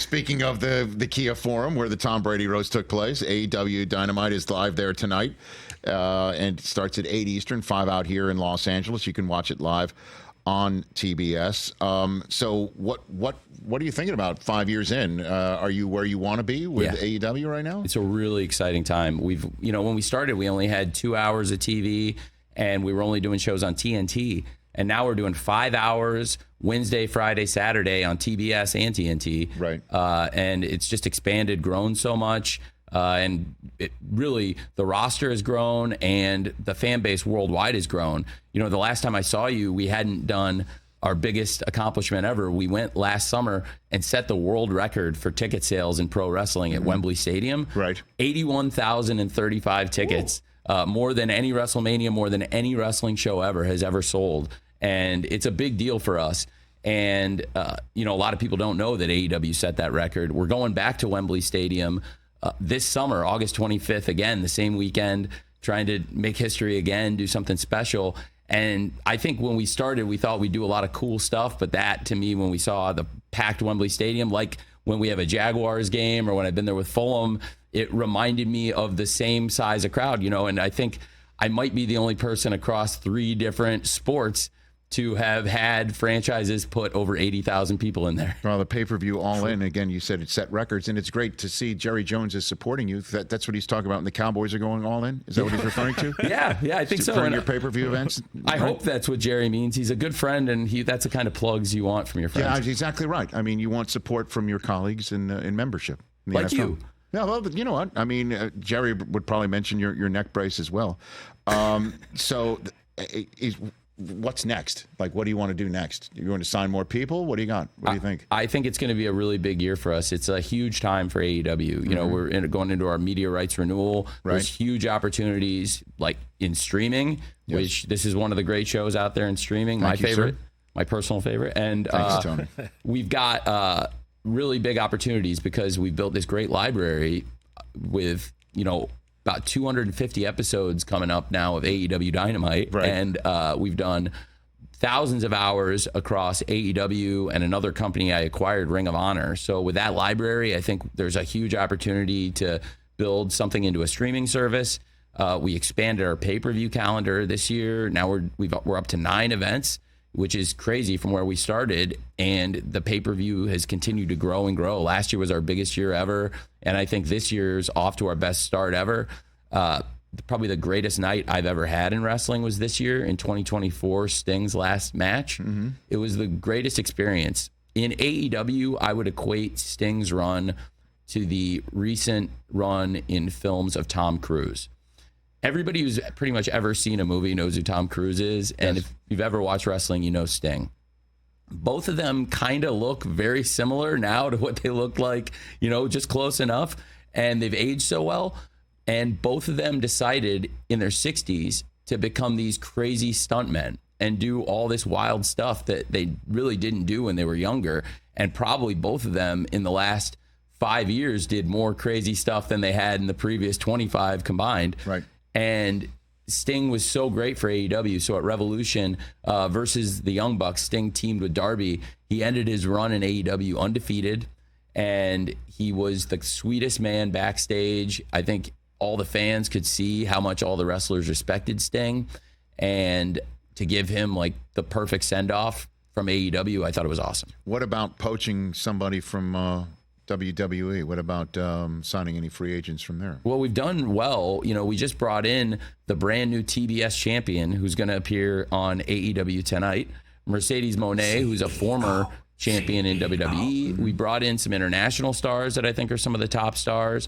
Speaking of the Kia Forum, where the Tom Brady roast took place, AEW Dynamite is live there tonight, and it starts at 8 Eastern, 5 out here in Los Angeles. You can watch it live on TBS. So what are you thinking about 5 years in? Are you where you want to be with AEW right now? It's a really exciting time. When we started, we only had 2 hours of TV, and we were only doing shows on TNT. And now we're doing 5 hours Wednesday, Friday, Saturday on TBS and TNT. Right. And it's just expanded, grown so much. And it really, the roster has grown and the fan base worldwide has grown. The last time I saw you, we hadn't done our biggest accomplishment ever. We went last summer and set the world record for ticket sales in pro wrestling at Wembley Stadium. Right. 81,035 tickets. More than any WrestleMania, more than any wrestling show ever has ever sold. And it's a big deal for us. And, a lot of people don't know that AEW set that record. We're going back to Wembley Stadium this summer, August 25th, again, the same weekend, trying to make history again, do something special. And I think when we started, we thought we'd do a lot of cool stuff. But that, to me, when we saw the packed Wembley Stadium, like when we have a Jaguars game or when I've been there with Fulham, it reminded me of the same size of crowd, and I think I might be the only person across 3 different sports to have had franchises put over 80,000 people in there. Well, the pay-per-view All In, again, you said it set records, and it's great to see Jerry Jones is supporting you. That's what he's talking about, and the Cowboys are going all in? Is that what he's referring to? Yeah, I think so. For your pay-per-view events? I hope that's what Jerry means. He's a good friend, and that's the kind of plugs you want from your friends. Yeah, exactly right. I mean, you want support from your colleagues in membership. In like NFL. You. Yeah, well, but you know what? I mean, Jerry would probably mention your neck brace as well. What's next? Like, what do you want to do next? You're going to sign more people? What do you got? What do you think? I think it's going to be a really big year for us. It's a huge time for AEW. We're going into our media rights renewal. Right. There's huge opportunities like in streaming, which this is one of the great shows out there in streaming. Thank my you, favorite, sir. my personal favorite. And Thanks, Tony. we've got really big opportunities because we built this great library with, about 250 episodes coming up now of AEW Dynamite. Right. And we've done thousands of hours across AEW and another company I acquired, Ring of Honor. So with that library, I think there's a huge opportunity to build something into a streaming service. We expanded our pay-per-view calendar this year. Now we're up to 9 events, which is crazy from where we started. And the pay-per-view has continued to grow and grow. Last year was our biggest year ever. And I think this year's off to our best start ever. Probably the greatest night I've ever had in wrestling was this year in 2024, Sting's last match. Mm-hmm. It was the greatest experience. In AEW, I would equate Sting's run to the recent run in films of Tom Cruise. Everybody who's pretty much ever seen a movie knows who Tom Cruise is. And if you've ever watched wrestling, you know Sting. Both of them kind of look very similar now to what they looked like, just close enough. And they've aged so well. And both of them decided in their 60s to become these crazy stuntmen and do all this wild stuff that they really didn't do when they were younger. And probably both of them in the last 5 years did more crazy stuff than they had in the previous 25 combined. Right. And Sting was so great for AEW. So at Revolution versus the Young Bucks, Sting teamed with Darby. He ended his run in AEW undefeated, and he was the sweetest man backstage. I think all the fans could see how much all the wrestlers respected Sting, and to give him like the perfect send-off from AEW, I thought it was awesome. What about poaching somebody from WWE? What about signing any free agents from there? Well, we've done well. We just brought in the brand new TBS champion who's going to appear on AEW tonight, Mercedes Moné, who's a former champion in WWE. We brought in some international stars that I think are some of the top stars.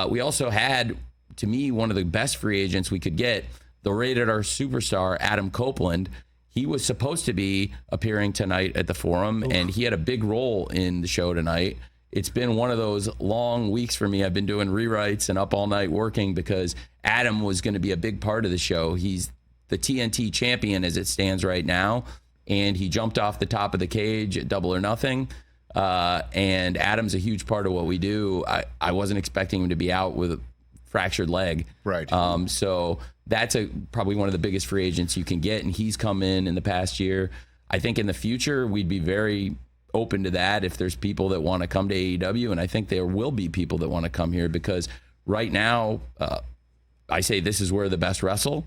We also had, to me, one of the best free agents we could get, the rated R superstar, Adam Copeland. He was supposed to be appearing tonight at the Forum, and he had a big role in the show tonight. It's been one of those long weeks for me. I've been doing rewrites and up all night working because Adam was going to be a big part of the show. He's the TNT champion as it stands right now, and he jumped off the top of the cage at Double or Nothing. And Adam's a huge part of what we do. I wasn't expecting him to be out with a fractured leg. Right. So that's probably one of the biggest free agents you can get, and he's come in the past year. I think in the future we'd be very open to that if there's people that want to come to AEW, and I think there will be people that want to come here because right now, I say this is where the best wrestle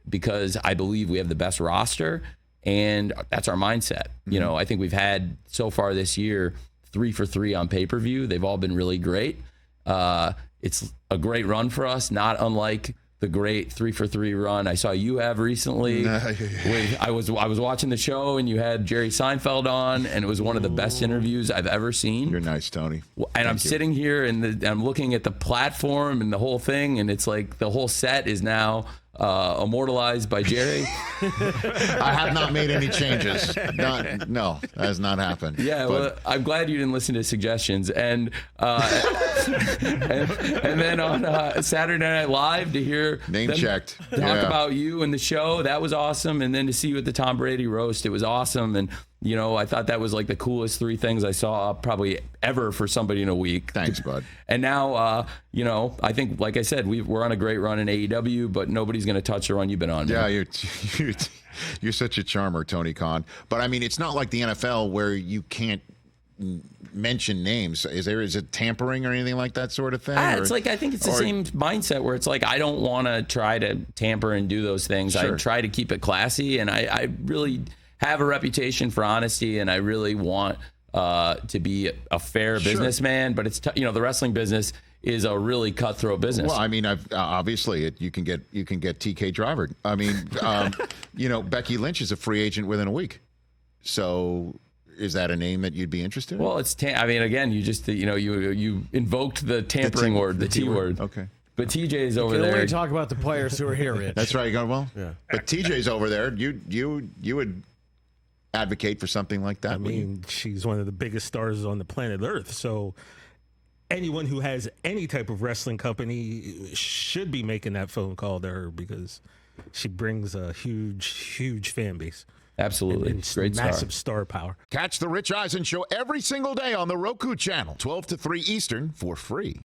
because I believe we have the best roster, and that's our mindset. You know, I think we've had so far this year 3 for 3 on pay-per-view. They've all been really great. It's a great run for us, not unlike the great 3 for 3 run I saw you have recently. I was watching the show and you had Jerry Seinfeld on, and it was one of the best interviews I've ever seen. You're nice, Tony. And I'm sitting here and I'm looking at the platform and the whole thing, and it's like the whole set is now immortalized by Jerry. I have not made any changes. No, that has not happened. Yeah, well, I'm glad you didn't listen to suggestions. And and then on Saturday Night Live to hear name checked talk about you and the show, that was awesome. And then to see you at the Tom Brady roast, it was awesome. And you know, I thought that was like the coolest 3 things I saw probably ever for somebody in a week. Thanks, bud. And now, you know, I think, like I said, we're on a great run in AEW, but nobody's going to touch the run you've been on. Man. Yeah, you're such a charmer, Tony Khan. But I mean, it's not like the NFL where you can't mention names. Is it tampering or anything like that sort of thing? It's like, I think it's the same mindset where it's like, I don't want to try to tamper and do those things. Sure. I try to keep it classy, and I really have a reputation for honesty, and I really want to be a fair businessman. But it's you know, the wrestling business is a really cutthroat business. Well, I mean, obviously you can get TK Driver. I mean, you know, Becky Lynch is a free agent within a week. So is that a name that you'd be interested in? Well, I mean, again, you just you know you invoked the tampering word, the T word. Okay. But TJ's over You can there. only talk about the players who are here, Rich. That's right. You go, well, Yeah. But TJ's over there. You would advocate for something like that? I mean, she's one of the biggest stars on the planet Earth. So anyone who has any type of wrestling company should be making that phone call to her because she brings a huge fan base. Absolutely. And Great massive star power. Catch the Rich Eisen Show every single day on the Roku channel, 12 to 3 Eastern, for free.